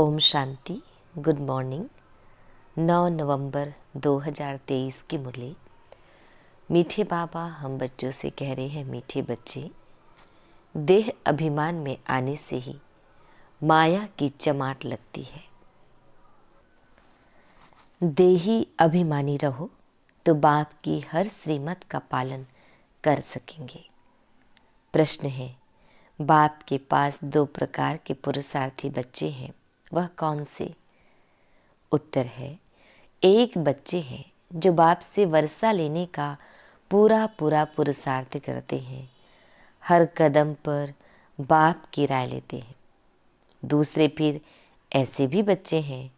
Om Shanti. Good morning. 9 नवंबर 2023 की मुरली। मीठे बाबा हम बच्चों से कह रहे हैं, मीठे बच्चे, देह अभिमान में आने से ही माया की चमाट लगती है। देही अभिमानी रहो तो बाप की हर श्रीमत का पालन कर सकेंगे। प्रश्न है, बाप के पास 2 प्रकार के पुरुषार्थी बच्चे हैं, वह कौन से? उत्तर है, एक बच्चे हैं जो बाप से वर्षा लेने का पूरा पुरुषार्थ करते हैं, हर कदम पर बाप की राय लेते हैं। दूसरे फिर ऐसे भी बच्चे हैं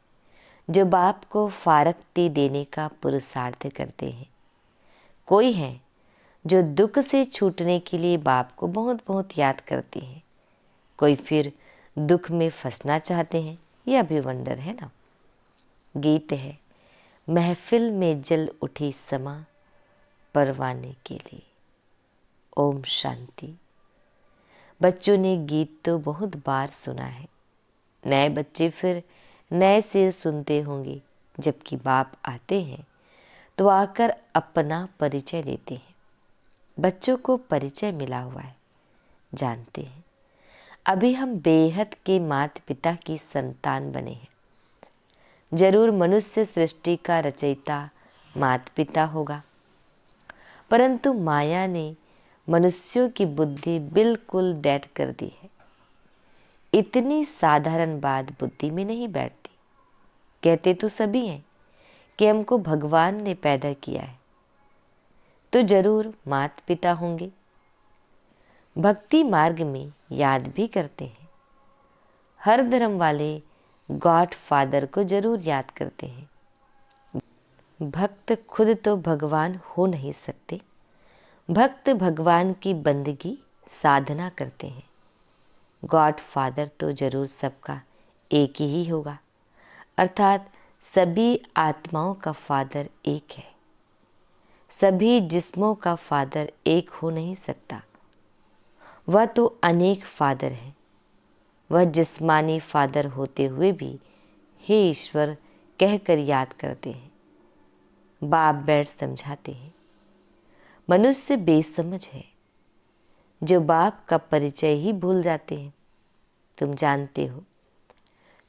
जो बाप को फारकती देने का पुरुषार्थ करते हैं। कोई है जो दुख से छूटने के लिए बाप को बहुत बहुत याद करते हैं, कोई फिर दुख में फंसना चाहते हैं। यह भी वंडर है ना। गीत है, महफिल में जल उठी समा परवाने के लिए। ओम शांति। बच्चों ने गीत तो बहुत बार सुना है, नए बच्चे फिर नए से सुनते होंगे। जबकि बाप आते हैं तो आकर अपना परिचय देते हैं। बच्चों को परिचय मिला हुआ है, जानते हैं अभी हम बेहद के माता पिता की संतान बने हैं। जरूर मनुष्य सृष्टि का रचयिता माता पिता होगा, परंतु माया ने मनुष्यों की बुद्धि बिल्कुल डेड कर दी है। इतनी साधारण बात बुद्धि में नहीं बैठती। कहते तो सभी हैं कि हमको भगवान ने पैदा किया है, तो जरूर माता पिता होंगे। भक्ति मार्ग में याद भी करते हैं। हर धर्म वाले गॉड फादर को जरूर याद करते हैं। भक्त खुद तो भगवान हो नहीं सकते, भक्त भगवान की बंदगी साधना करते हैं। गॉड फादर तो जरूर सबका एक ही होगा, अर्थात सभी आत्माओं का फादर एक है। सभी जिस्मों का फादर एक हो नहीं सकता, वह तो अनेक फादर है। वह जिस्मानी फादर होते हुए भी हे ईश्वर कहकर याद करते हैं। बाप बैठ समझाते हैं, मनुष्य बेसमझ है जो बाप का परिचय ही भूल जाते हैं। तुम जानते हो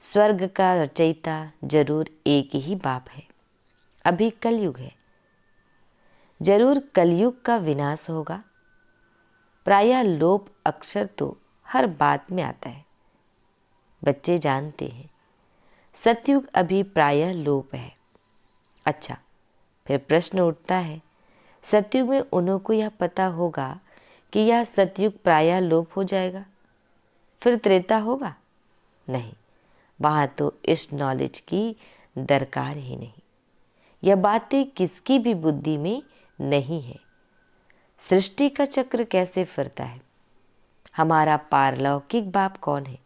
स्वर्ग का रचयिता जरूर एक ही बाप है। अभी कलयुग है, जरूर कलयुग का विनाश होगा। प्रायः लोप अक्षर तो हर बात में आता है। बच्चे जानते हैं सतयुग अभी प्रायः लोप है। अच्छा, फिर प्रश्न उठता है, सतयुग में उन्हों को यह पता होगा कि यह सतयुग प्रायः लोप हो जाएगा, फिर त्रेता होगा? नहीं, वहाँ तो इस नॉलेज की दरकार ही नहीं। यह बातें किसकी भी बुद्धि में नहीं है। सृष्टि का चक्र कैसे फिरता है, हमारा पारलौकिक बाप कौन है,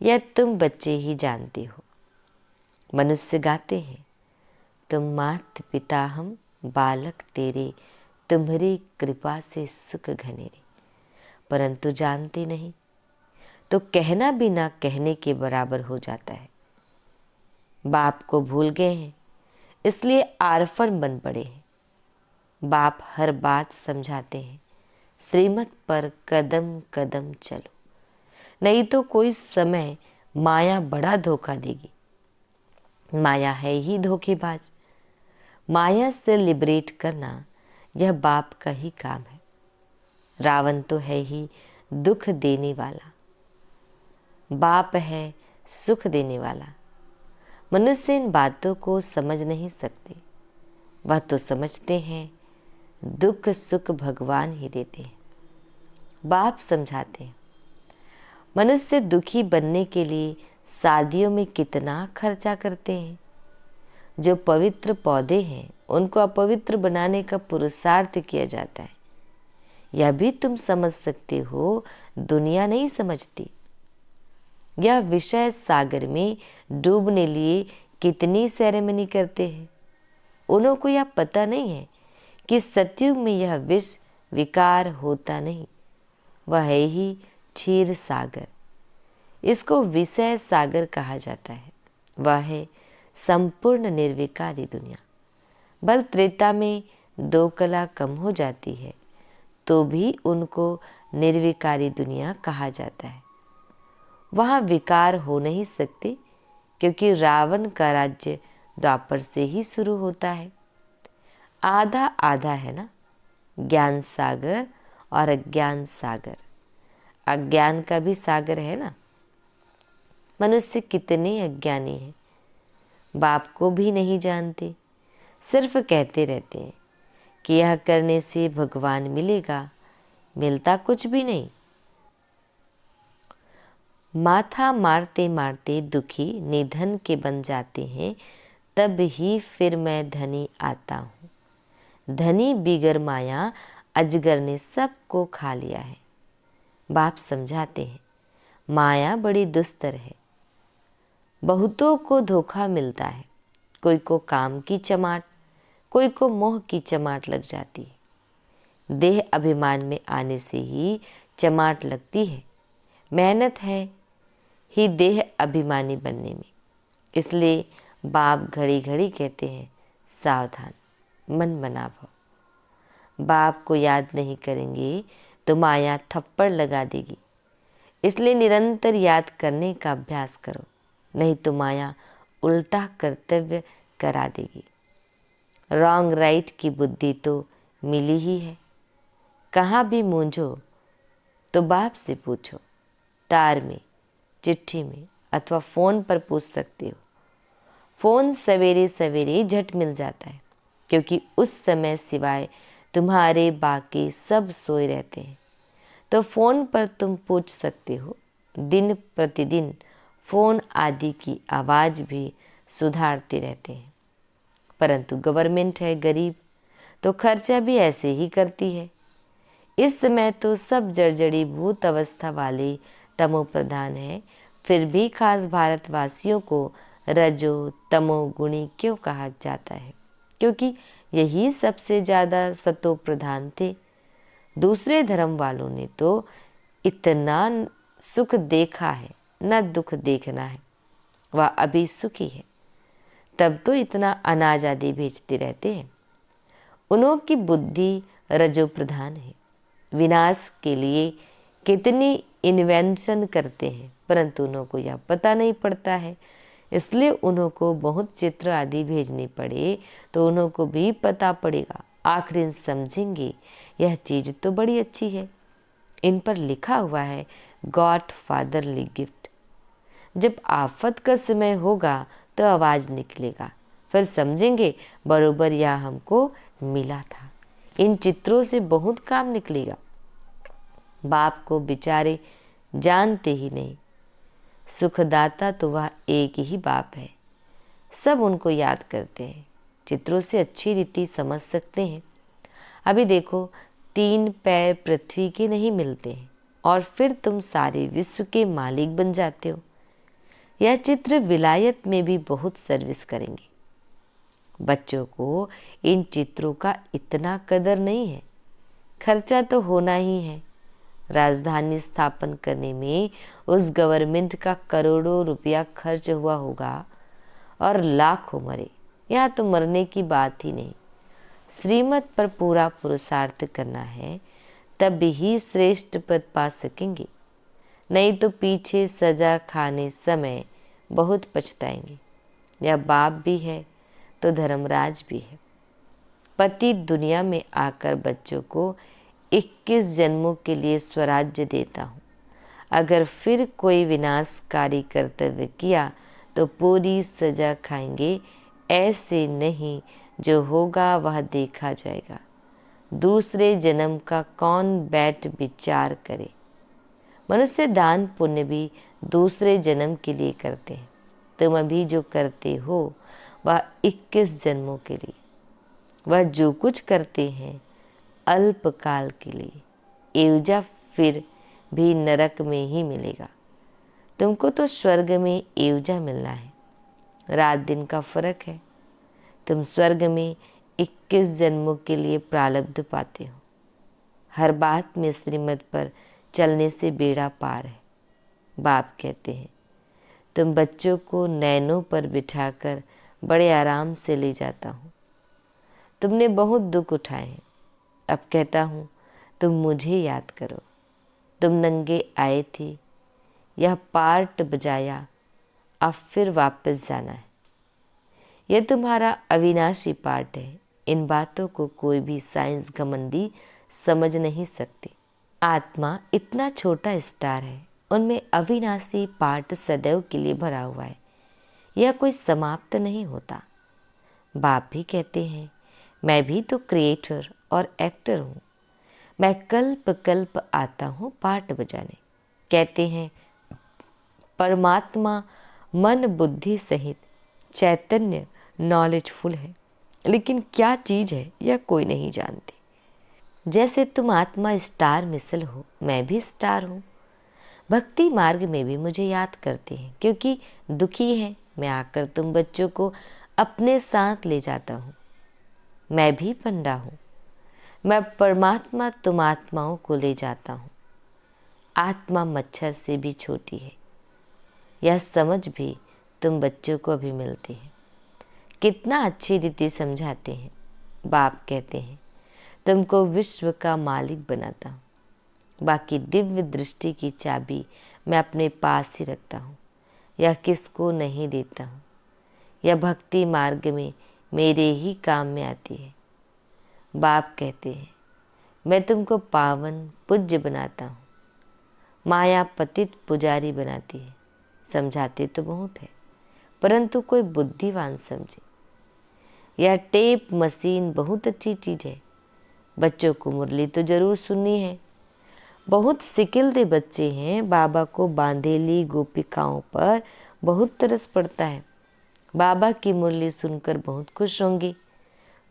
यह तुम बच्चे ही जानते हो। मनुष्य गाते हैं, तुम मात पिता हम बालक तेरे, तुम्हारी कृपा से सुख घनेरे, परंतु जानते नहीं तो कहना भी ना कहने के बराबर हो जाता है। बाप को भूल गए हैं, इसलिए आरफन बन पड़े हैं। बाप हर बात समझाते हैं, श्रीमत पर कदम कदम चलो, नहीं तो कोई समय माया बड़ा धोखा देगी। माया है ही धोखेबाज। माया से लिबरेट करना यह बाप का ही काम है। रावण तो है ही दुख देने वाला, बाप है सुख देने वाला। मनुष्य इन बातों को समझ नहीं सकते। वह तो समझते हैं दुख सुख भगवान ही देते हैं। बाप समझाते हैं, मनुष्य दुखी बनने के लिए शादियों में कितना खर्चा करते हैं। जो पवित्र पौधे हैं उनको अपवित्र बनाने का पुरुषार्थ किया जाता है। यह भी तुम समझ सकते हो, दुनिया नहीं समझती। यह विषय सागर में डूबने लिए कितनी सेरेमनी करते हैं। उन्हों को यह पता नहीं है कि सतयुग में यह विष विकार होता नहीं, वह है ही क्षीर सागर। इसको विषय सागर कहा जाता है। वह है संपूर्ण निर्विकारी दुनिया। बल त्रेता में 2 कला कम हो जाती है तो भी उनको निर्विकारी दुनिया कहा जाता है। वहाँ विकार हो नहीं सकते क्योंकि रावण का राज्य द्वापर से ही शुरू होता है। आधा आधा है ना, ज्ञान सागर और अज्ञान सागर। अज्ञान का भी सागर है ना। मनुष्य कितने अज्ञानी हैं, बाप को भी नहीं जानते, सिर्फ कहते रहते हैं कि यह करने से भगवान मिलेगा, मिलता कुछ भी नहीं। माथा मारते मारते दुखी निधन के बन जाते हैं, तब ही फिर मैं धनी आता हूँ। धनी बिगर माया अजगर ने सबको खा लिया है। बाप समझाते हैं माया बड़ी दुस्तर है, बहुतों को धोखा मिलता है। कोई को काम की चमाट, कोई को मोह की चमाट लग जाती है। देह अभिमान में आने से ही चमाट लगती है। मेहनत है ही देह अभिमानी बनने में। इसलिए बाप घड़ी घड़ी कहते हैं सावधान, मन बना भव। बाप को याद नहीं करेंगे तो माया थप्पड़ लगा देगी। इसलिए निरंतर याद करने का अभ्यास करो, नहीं तो माया उल्टा कर्तव्य करा देगी। रॉन्ग राइट की बुद्धि तो मिली ही है। कहाँ भी मूंझो तो बाप से पूछो। तार में, चिट्ठी में अथवा फ़ोन पर पूछ सकते हो। फ़ोन सवेरे सवेरे झट मिल जाता है क्योंकि उस समय सिवाय तुम्हारे बाकी सब सोए रहते हैं। तो फ़ोन पर तुम पूछ सकते हो। दिन प्रतिदिन फ़ोन आदि की आवाज़ भी सुधारते रहते हैं, परंतु गवर्नमेंट है गरीब तो खर्चा भी ऐसे ही करती है। इस समय तो सब जर्जरी भूत अवस्था वाले तमो प्रधान है, फिर भी खास भारतवासियों को रजो तमो गुणी क्यों कहा जाता है? क्योंकि यही सबसे ज़्यादा सतो प्रधान थे। दूसरे धर्म वालों ने तो इतना सुख देखा है, न दुख देखना है। वह अभी सुखी है, तब तो इतना अनाज आदि बेचते रहते हैं। उन्हों की बुद्धि रजो प्रधान है। विनाश के लिए कितनी इन्वेंशन करते हैं, परंतु उन्हों को यह पता नहीं पड़ता है। इसलिए उन्हों को बहुत चित्र आदि भेजनी पड़े तो उन्हों को भी पता पड़ेगा। आखिर समझेंगे यह चीज़ तो बड़ी अच्छी है। इन पर लिखा हुआ है गॉड फादरली गिफ्ट। जब आफत का समय होगा तो आवाज़ निकलेगा, फिर समझेंगे बरोबर यह हमको मिला था। इन चित्रों से बहुत काम निकलेगा। बाप को बेचारे जानते ही नहीं। सुखदाता तो वह एक ही बाप है। सब उनको याद करते हैं। चित्रों से अच्छी रीति समझ सकते हैं। अभी देखो 3 पैर पृथ्वी के नहीं मिलते हैं और फिर तुम सारे विश्व के मालिक बन जाते हो। यह चित्र विलायत में भी बहुत सर्विस करेंगे। बच्चों को इन चित्रों का इतना कदर नहीं है। खर्चा तो होना ही है। राजधानी स्थापन करने में उस गवर्नमेंट का करोड़ों रुपया खर्च हुआ होगा और लाखों मरे। यहाँ तो मरने की बात ही नहीं। श्रीमत पर पूरा पुरुषार्थ करना है, तब ही श्रेष्ठ पद पा सकेंगे। नहीं तो पीछे सजा खाने समय बहुत पछताएंगे। यह बाप भी है तो धर्मराज भी है। पति दुनिया में आकर बच्चों को 21 जन्मों के लिए स्वराज्य देता हूँ। अगर फिर कोई विनाशकारी कर्तव्य किया तो पूरी सजा खाएंगे। ऐसे नहीं, जो होगा वह देखा जाएगा। दूसरे जन्म का कौन बैठ विचार करे। मनुष्य दान पुण्य भी दूसरे जन्म के लिए करते हैं। तुम अभी जो करते हो वह 21 जन्मों के लिए। वह जो कुछ करते हैं अल्पकाल के लिए, एवजा फिर भी नरक में ही मिलेगा। तुमको तो स्वर्ग में एवजा मिलना है। रात दिन का फर्क है। तुम स्वर्ग में 21 जन्मों के लिए प्रारब्ध पाते हो। हर बात में श्रीमत पर चलने से बेड़ा पार है। बाप कहते हैं, तुम बच्चों को नैनों पर बिठाकर बड़े आराम से ले जाता हूँ। तुमने बहुत दुख उठाए हैं। अब कहता हूँ तुम मुझे याद करो। तुम नंगे आए थे, यह पार्ट बजाया, अब फिर वापस जाना है। यह तुम्हारा अविनाशी पार्ट है। इन बातों को कोई भी साइंस घमंडी समझ नहीं सकती। आत्मा इतना छोटा स्टार है, उनमें अविनाशी पार्ट सदैव के लिए भरा हुआ है। यह कोई समाप्त नहीं होता। बाप भी कहते हैं, मैं भी तो क्रिएटर और एक्टर हूँ। मैं कल्प कल्प आता हूँ पार्ट बजाने। कहते हैं परमात्मा मन बुद्धि सहित चैतन्य नॉलेजफुल है, लेकिन क्या चीज़ है यह कोई नहीं जानती। जैसे तुम आत्मा स्टार मिसल हो, मैं भी स्टार हूँ। भक्ति मार्ग में भी मुझे याद करते हैं, क्योंकि दुखी हैं। मैं आकर तुम बच्चों को अपने साथ ले जाता हूँ। मैं भी पंडा हूँ। मैं परमात्मा तुम आत्माओं को ले जाता हूँ। आत्मा मच्छर से भी छोटी है। यह समझ भी तुम बच्चों को अभी मिलती है। कितना अच्छी रीति समझाते हैं। बाप कहते हैं, तुमको विश्व का मालिक बनाता हूँ। बाकी दिव्य दृष्टि की चाबी मैं अपने पास ही रखता हूँ। यह किसको नहीं देता हूँ। यह भक्ति मार्ग में मेरे ही काम में आती है। बाप कहते हैं, मैं तुमको पावन पूज्य बनाता हूँ। माया पतित पुजारी बनाती है। समझाते तो बहुत है, परंतु कोई बुद्धिवान समझे। यह टेप मशीन बहुत अच्छी चीज़ है। बच्चों को मुरली तो जरूर सुननी है। बहुत सिकिलदे बच्चे हैं। बाबा को बांधेली गोपिकाओं पर बहुत तरस पड़ता है। बाबा की मुरली सुनकर बहुत खुश होंगे।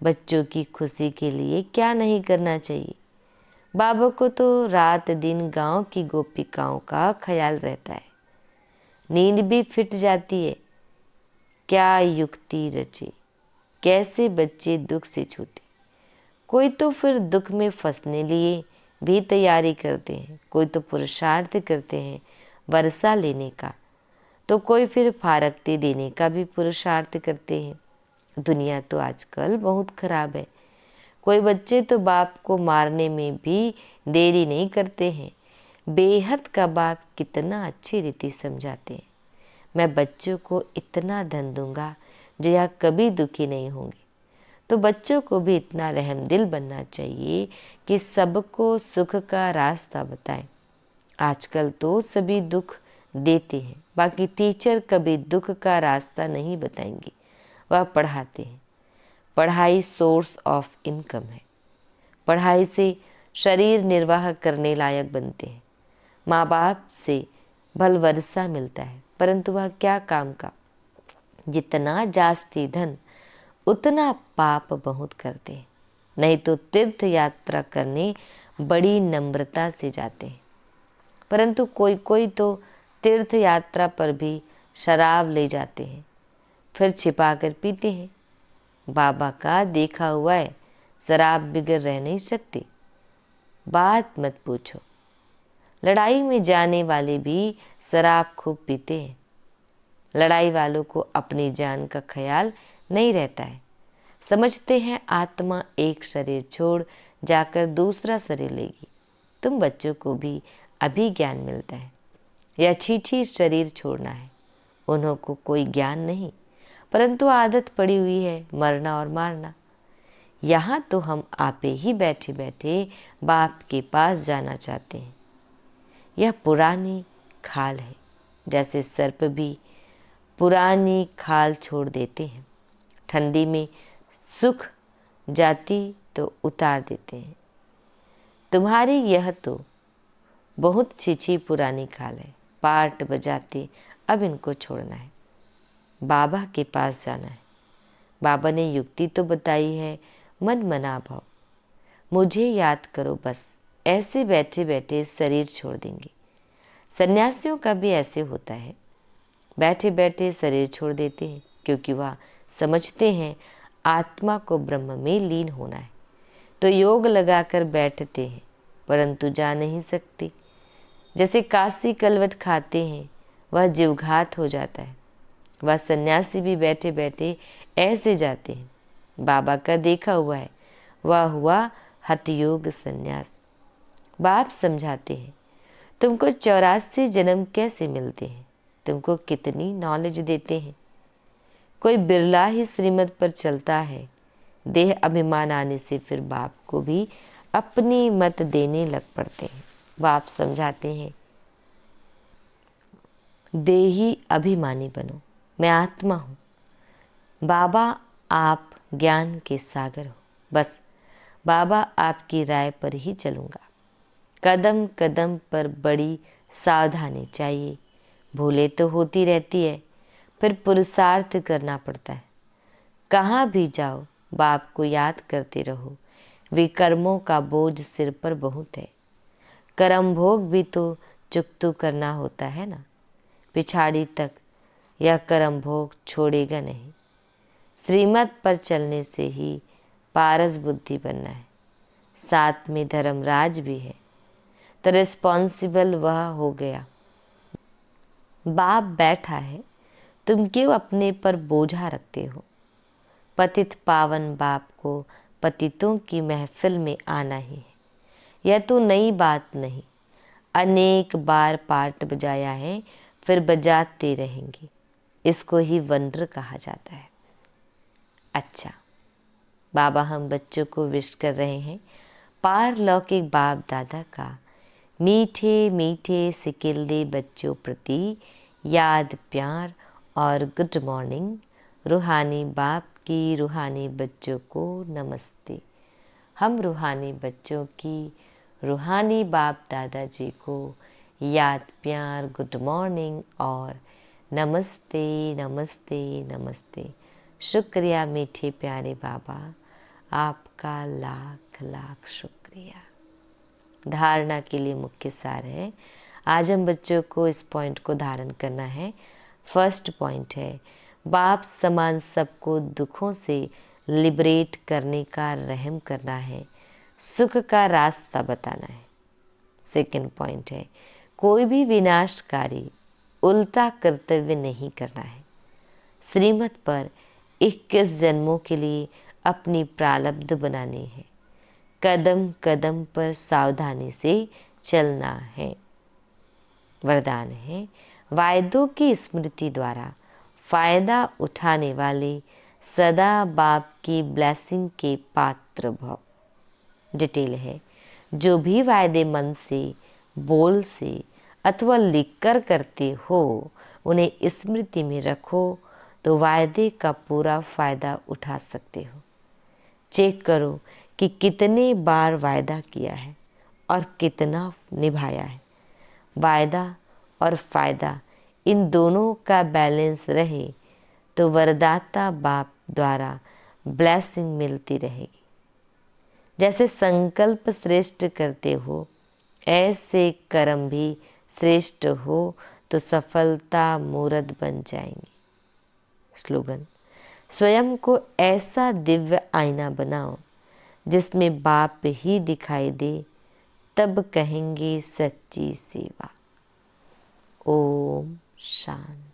बच्चों की खुशी के लिए क्या नहीं करना चाहिए। बाबा को तो रात दिन गांव की गोपिकाओं का ख्याल रहता है। नींद भी फिट जाती है। क्या युक्ति रची, कैसे बच्चे दुख से छूटे। कोई तो फिर दुख में फंसने लिए भी तैयारी करते हैं। कोई तो पुरुषार्थ करते हैं वर्षा लेने का, तो कोई फिर फारकती देने का भी पुरुषार्थ करते हैं। दुनिया तो आजकल बहुत खराब है। कोई बच्चे तो बाप को मारने में भी देरी नहीं करते हैं। बेहद का बाप कितना अच्छी रीति समझाते हैं। मैं बच्चों को इतना धन दूंगा जो यह कभी दुखी नहीं होंगे। तो बच्चों को भी इतना रहमदिल बनना चाहिए कि सबको सुख का रास्ता बताएं। आजकल तो सभी दुख देते हैं, बाकी टीचर कभी दुख का रास्ता नहीं बताएंगे। वह पढ़ाते हैं। पढ़ाई सोर्स ऑफ इनकम है। पढ़ाई से शरीर निर्वाह करने लायक बनते हैं। माँ बाप से भलवरसा मिलता है, परंतु वह क्या काम का। जितना जास्ती धन उतना पाप बहुत करते हैं। नहीं तो तीर्थ यात्रा करने बड़ी नम्रता से जाते हैं, परंतु कोई कोई तो तीर्थ यात्रा पर भी शराब ले जाते हैं, फिर छिपा कर पीते हैं। बाबा का देखा हुआ है, शराब बिगर रह नहीं सकती। बात मत पूछो। लड़ाई में जाने वाले भी शराब खूब पीते हैं। लड़ाई वालों को अपनी जान का ख्याल नहीं रहता है। समझते हैं आत्मा एक शरीर छोड़ जाकर दूसरा शरीर लेगी। तुम बच्चों को भी अभी ज्ञान मिलता है। यह छी शरीर छोड़ना है। उन्हों को कोई ज्ञान नहीं, परंतु आदत पड़ी हुई है मरना और मारना। यहाँ तो हम आपे ही बैठे बैठे बाप के पास जाना चाहते हैं। यह पुरानी खाल है। जैसे सर्प भी पुरानी खाल छोड़ देते हैं। ठंडी में सूख जाती तो उतार देते हैं। तुम्हारी यह तो बहुत छिछी पुरानी खाल है। पार्ट बजाते अब इनको छोड़ना है, बाबा के पास जाना है। बाबा ने युक्ति तो बताई है, मन मना भाव। मुझे याद करो बस। ऐसे बैठे बैठे शरीर छोड़ देंगे। सन्यासियों का भी ऐसे होता है, बैठे बैठे शरीर छोड़ देते हैं, क्योंकि वह समझते हैं आत्मा को ब्रह्म में लीन होना है। तो योग लगाकर बैठते हैं, परंतु जा नहीं सकते। जैसे काशी कलवट खाते हैं वह जीवघात हो जाता है, वह सन्यासी भी बैठे बैठे ऐसे जाते हैं। बाबा का देखा हुआ है, वह हुआ हठयोग संन्यास। बाप समझाते हैं, तुमको 84 जन्म कैसे मिलते हैं, तुमको कितनी नॉलेज देते हैं। कोई बिरला ही श्रीमत पर चलता है। देह अभिमान आने से फिर बाप को भी अपनी मत देने लग पड़ते हैं। बाप समझाते हैं, देही अभिमानी बनो, मैं आत्मा हूँ। बाबा आप ज्ञान के सागर हो, बस बाबा आपकी राय पर ही चलूँगा। कदम कदम पर बड़ी सावधानी चाहिए। भूले तो होती रहती है, फिर पुरुषार्थ करना पड़ता है। कहाँ भी जाओ बाप को याद करते रहो। विकर्मों का बोझ सिर पर बहुत है। कर्म भोग भी तो चुकतू करना होता है ना। पिछाड़ी तक यह कर्म भोग छोड़ेगा नहीं। श्रीमत पर चलने से ही पारस बुद्धि बनना है। साथ में धर्मराज भी है तो रिस्पॉन्सिबल वह हो गया। बाप बैठा है, तुम क्यों अपने पर बोझा रखते हो। पतित पावन बाप को पतितों की महफिल में आना ही है। यह तो नई बात नहीं, अनेक बार पाठ बजाया है, फिर बजाते रहेंगे। इसको ही वंडर कहा जाता है। अच्छा, बाबा हम बच्चों को विश कर रहे हैं पारलौकिक बाप दादा का मीठे मीठे सिकिल्दे बच्चों प्रति याद प्यार और गुड मॉर्निंग। रूहानी बाप की रूहानी बच्चों को नमस्ते। हम रूहानी बच्चों की रूहानी बाप दादाजी को याद प्यार गुड मॉर्निंग और नमस्ते नमस्ते नमस्ते। शुक्रिया मीठे प्यारे बाबा, आपका लाख लाख शुक्रिया। धारणा के लिए मुख्य सार है, आज हम बच्चों को इस पॉइंट को धारण करना है। फर्स्ट पॉइंट है, बाप समान सबको दुखों से लिबरेट करने का रहम करना है, सुख का रास्ता बताना है। सेकंड पॉइंट है, कोई भी विनाशकारी उल्टा कर्तव्य नहीं करना है। श्रीमत पर 21 जन्मों के लिए अपनी प्रारब्ध बनानी है। कदम कदम पर सावधानी से चलना है। वरदान है, वायदों की स्मृति द्वारा फायदा उठाने वाले सदा बाप की ब्लेसिंग के पात्र भव। डिटेल है, जो भी वायदे मन से, बोल से अथवा लिखकर करते हो, उन्हें स्मृति में रखो तो वायदे का पूरा फायदा उठा सकते हो। चेक करो कि कितने बार वायदा किया है और कितना निभाया है। वायदा और फायदा इन दोनों का बैलेंस रहे तो वरदाता बाप द्वारा ब्लेसिंग मिलती रहेगी। जैसे संकल्प श्रेष्ठ करते हो, ऐसे कर्म भी श्रेष्ठ हो तो सफलता मूर्त बन जाएंगे। स्लोगन, स्वयं को ऐसा दिव्य आईना बनाओ जिसमें बाप ही दिखाई दे, तब कहेंगे सच्ची सेवा। ओम शांति।